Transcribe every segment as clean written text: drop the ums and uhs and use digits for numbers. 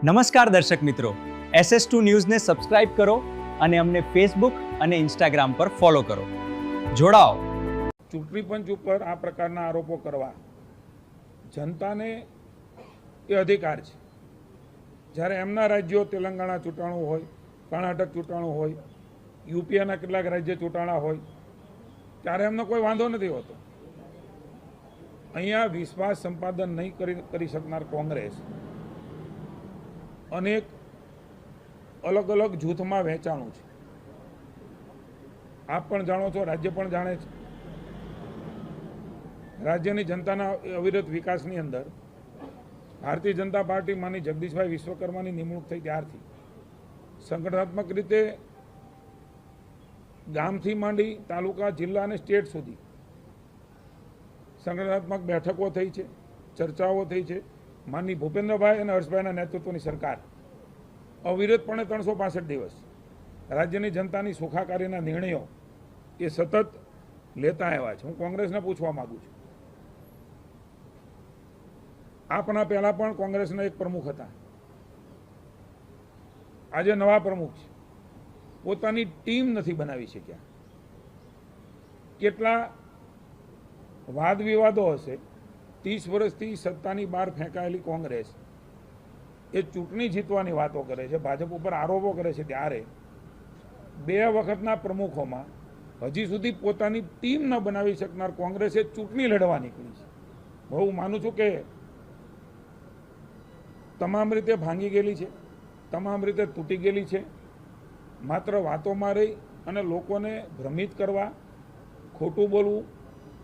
નમસ્કાર દર્શક મિત્રો, SS2 ન્યૂઝને સબસ્ક્રાઇબ કરો અને અમને ફેસબુક અને ઇન્સ્ટાગ્રામ પર ફોલો કરો. જોડાઓ. ચૂંટણી પંચ ઉપર આ પ્રકારના આરોપો કરવા જનતાને એ અધિકાર છે. જ્યારે એમના રાજ્યો તેલંગાણા ચૂંટાણું હોય, કર્ણાટક ચૂંટાણું હોય, યુપીના કેટલાક રાજ્ય ચૂંટાણા હોય, ત્યારે એમનો કોઈ વાંધો નથી હોતો. અહીંયા વિશ્વાસ સંપાદન નહીં કરી શકનાર કોંગ્રેસ અનેક અલગ અલગ જૂથમાં વહેંચાણું છે. આપ પણ જાણો છો, રાજ્ય પણ જાણે છે. રાજ્યની જનતાના અવિરત વિકાસની અંદર ભારતીય જનતા પાર્ટી માની જગદીશભાઈ વિશ્વકર્માની નિમણૂક થઈ ત્યારથી સંગઠનાત્મક રીતે ગામથી માંડી તાલુકા, જિલ્લા અને સ્ટેટ સુધી સંગઠનાત્મક બેઠકો થઈ છે, ચર્ચાઓ થઈ છે. માનની ભૂપેન્દ્રભાઈ અને હર્ષભાઈના નેતૃત્વની સરકાર અવિરતપણે 365 દિવસ રાજ્યની જનતાની સુખાકારીના નિર્ણયો એ સતત લેતા આવ્યા છે. હું કોંગ્રેસને પૂછવા માગું છું, આપના પહેલા પણ કોંગ્રેસના એક પ્રમુખ હતા, આજે નવા પ્રમુખ છે, પોતાની ટીમ નથી બનાવી શક્યા. કેટલા વાદ વિવાદો હશે. 30 વર્ષથી સત્તાની બહાર ફેંકાયેલી કોંગ્રેસ એ ચૂંટણી જીતવાની વાતો કરે છે, ભાજપ ઉપર આરોપો કરે છે, ત્યારે 2 વખતના પ્રમુખોમાં હજી સુધી પોતાની ટીમ ન બનાવી શકનાર કોંગ્રેસે ચૂંટણી લડવા નીકળી છે. હું માનું છું કે તમામ રીતે ભાંગી ગયેલી છે, તમામ રીતે તૂટી ગયેલી છે. માત્ર વાતોમાં રહી અને લોકોને ભ્રમિત કરવા, ખોટું બોલવું,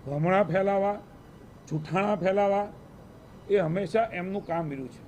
ભ્રમણા ફેલાવા, જૂઠાણા ફેલાવા, એ હંમેશા એમનું કામ રહ્યું છે.